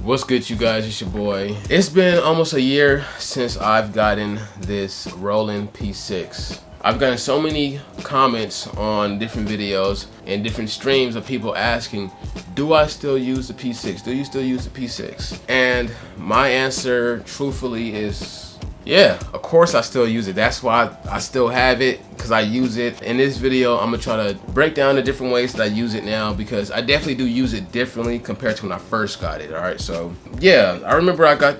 What's good, you guys? It's your boy. It's been almost a year since I've gotten this Roland P-6. I've gotten so many comments on different videos and different streams of people asking, do I still use the P-6? Do you still use the P-6? And my answer, truthfully, is yeah, of course I still use it. That's why I still have it, because I use it. In this video, I'm gonna try to break down the different ways that I use it now, because I definitely do use it differently compared to when I first got it. All right, so yeah, I remember I got,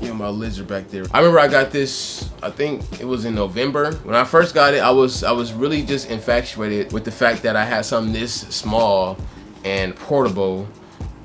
my lizard back there. I remember I got this, I think it was in November. When I first got it, I was really just infatuated with the fact that I had something this small and portable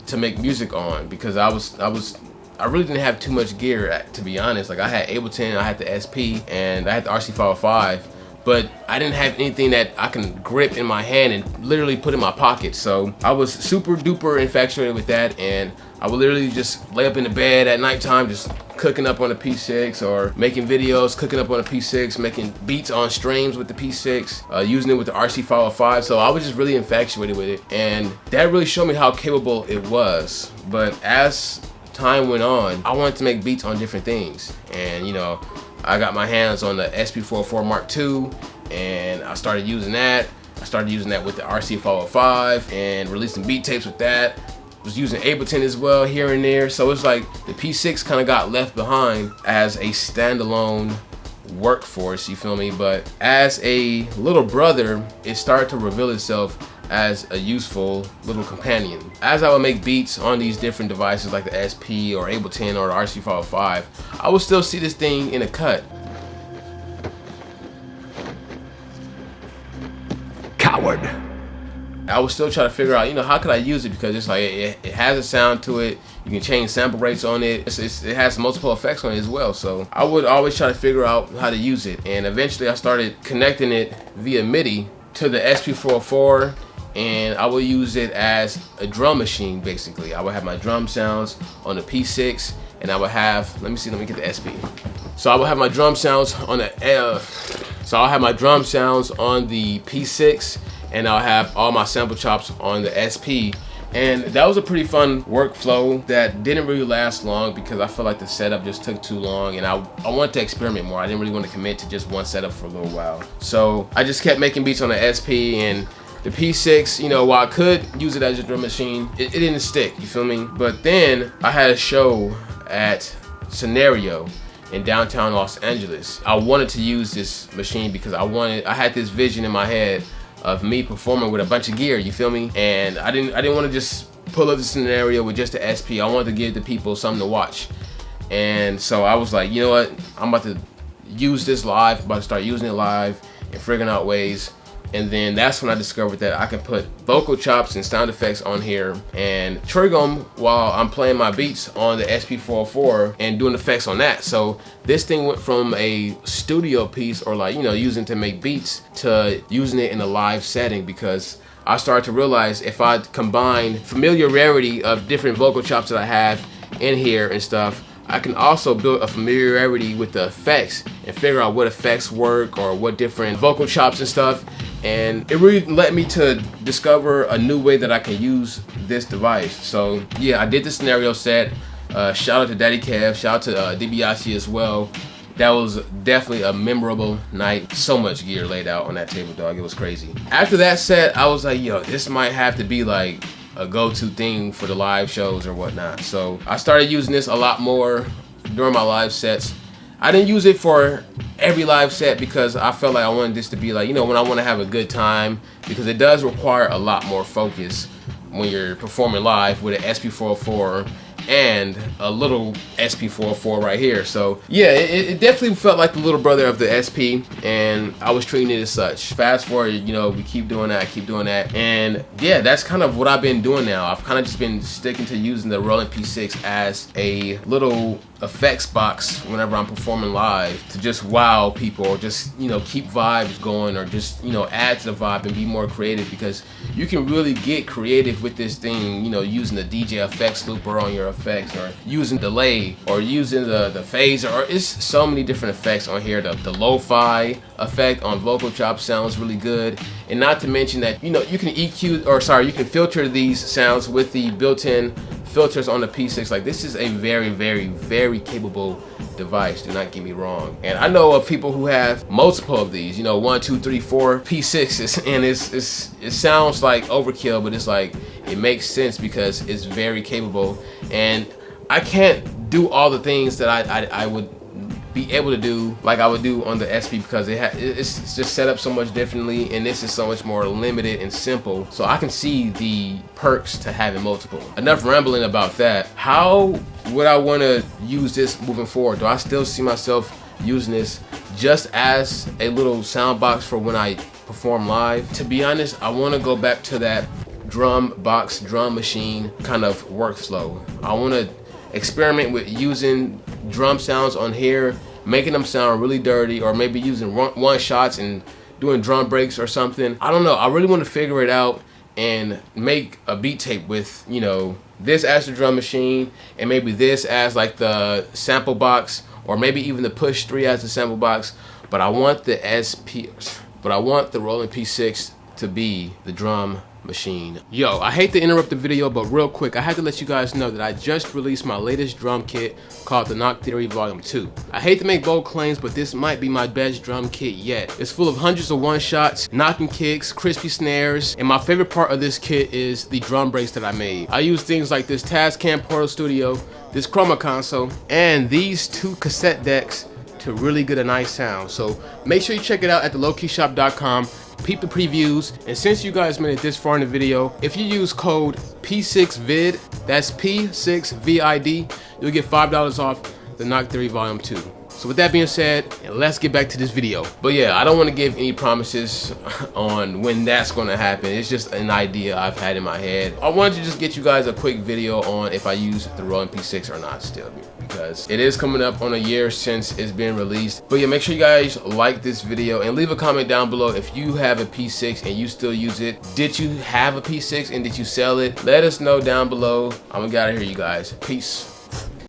to make music on, because I really didn't have too much gear, to be honest. Like, I had Ableton, I had the SP, and I had the RC505, but I didn't have anything that I can grip in my hand and literally put in my pocket. So I was super duper infatuated with that, and I would literally just lay up in the bed at nighttime, just cooking up on the P6, or making videos, cooking up on the P6, making beats on streams with the P6, using it with the RC505. So I was just really infatuated with it, and that really showed me how capable it was. But as time went on, I wanted to make beats on different things, and I got my hands on the SP404 Mark II, and I started using that. I started using that with the RC505 and releasing beat tapes with that. Was using Ableton as well here and there. So it's like the P6 kind of got left behind as a standalone workforce, you feel me? But as a little brother, it started to reveal itself as a useful little companion. As I would make beats on these different devices like the SP or Ableton or the RC505, I would still see this thing in a cut. Coward. I would still try to figure out, how could I use it, because it's like it has a sound to it. You can change sample rates on it. It has multiple effects on it as well. So I would always try to figure out how to use it, and eventually I started connecting it via MIDI to the SP404. And I will use it as a drum machine, basically. I would have my drum sounds on the P6, and I would have, let me get the SP. So I will have my drum sounds on the, I'll have my drum sounds on the P6, and I'll have all my sample chops on the SP. And that was a pretty fun workflow that didn't really last long, because I felt like the setup just took too long, and I wanted to experiment more. I didn't really want to commit to just one setup for a little while. So I just kept making beats on the SP, and the P6, while I could use it as a drum machine, it didn't stick, you feel me? But then I had a show at Scenario in downtown Los Angeles. I wanted to use this machine because I had this vision in my head of me performing with a bunch of gear, you feel me? And I didn't want to just pull up the Scenario with just the SP. I wanted to give the people something to watch. And so I was like, you know what? I'm about to use this live. I'm about to start using it live and figuring out ways. And then that's when I discovered that I can put vocal chops and sound effects on here and trigger them while I'm playing my beats on the SP404 and doing effects on that. So this thing went from a studio piece, or using to make beats, to using it in a live setting, because I started to realize if I combine familiarity of different vocal chops that I have in here and stuff, I can also build a familiarity with the effects and figure out what effects work or what different vocal chops and stuff. And it really led me to discover a new way that I can use this device. So yeah, I did the Scenario set. Shout out to Daddy Kev, shout out to DiBiase as well. That was definitely a memorable night. So much gear laid out on that table, dog. It was crazy. After that set, I was like, this might have to be like a go-to thing for the live shows or whatnot. So I started using this a lot more during my live sets. I didn't use it for every live set, because I felt like I wanted this to be like, when I want to have a good time, because it does require a lot more focus when you're performing live with an SP404 and a little SP404 right here. So yeah, it definitely felt like the little brother of the SP, and I was treating it as such. Fast forward, we keep doing that, and yeah, that's kind of what I've been doing now. I've kind of just been sticking to using the Roland P6 as a little effects box whenever I'm performing live, to just wow people, or just keep vibes going, or just add to the vibe and be more creative, because you can really get creative with this thing, using the DJ effects looper on your effects, or using delay, or using the phaser, or it's so many different effects on here. The lo-fi effect on vocal chop sounds really good, and not to mention that you can EQ, or sorry, you can filter these sounds with the built-in filters on the P6. Like, this is a very, very, very capable device, do not get me wrong. And I know of people who have multiple of these, you know, 1, 2, 3, 4 P6s, and it sounds like overkill, but it's like, it makes sense because it's very capable. And I can't do all the things that I would be able to do like I would do on the SP, because it's just set up so much differently, and this is so much more limited and simple. So I can see the perks to having multiple. Enough rambling about that. How would I want to use this moving forward? Do I still see myself using this just as a little sound box for when I perform live? To be honest, I want to go back to that drum box, drum machine kind of workflow. I want to experiment with using drum sounds on here, making them sound really dirty, or maybe using one shots and doing drum breaks or something. I don't know. I really want to figure it out and make a beat tape with, you know, this as the drum machine, and maybe this as like the sample box, or maybe even the push 3 as the sample box. But I want the Roland P-6 to be the drum machine. Yo, I hate to interrupt the video, but real quick, I had to let you guys know that I just released my latest drum kit called the Knock Theory Volume 2. I hate to make bold claims, but this might be my best drum kit yet. It's full of hundreds of one-shots, knocking kicks, crispy snares, and my favorite part of this kit is the drum breaks that I made. I use things like this Tascam Portal Studio, this chroma console, and these 2 cassette decks to really get a nice sound. So make sure you check it out at thelowkeyshop.com. Peep the previews, and since you guys made it this far in the video, if you use code P6VID, that's P6VID, you'll get $5 off the Knock Theory Volume 2. So with that being said, let's get back to this video. But yeah, I don't want to give any promises on when that's going to happen. It's just an idea I've had in my head. I wanted to just get you guys a quick video on if I use the Roland P6 or not still, because it is coming up on a year since it's been released. But yeah, make sure you guys like this video and leave a comment down below if you have a P6 and you still use it. Did you have a P6 and did you sell it? Let us know down below. I'm gonna get out of here, you guys. Peace.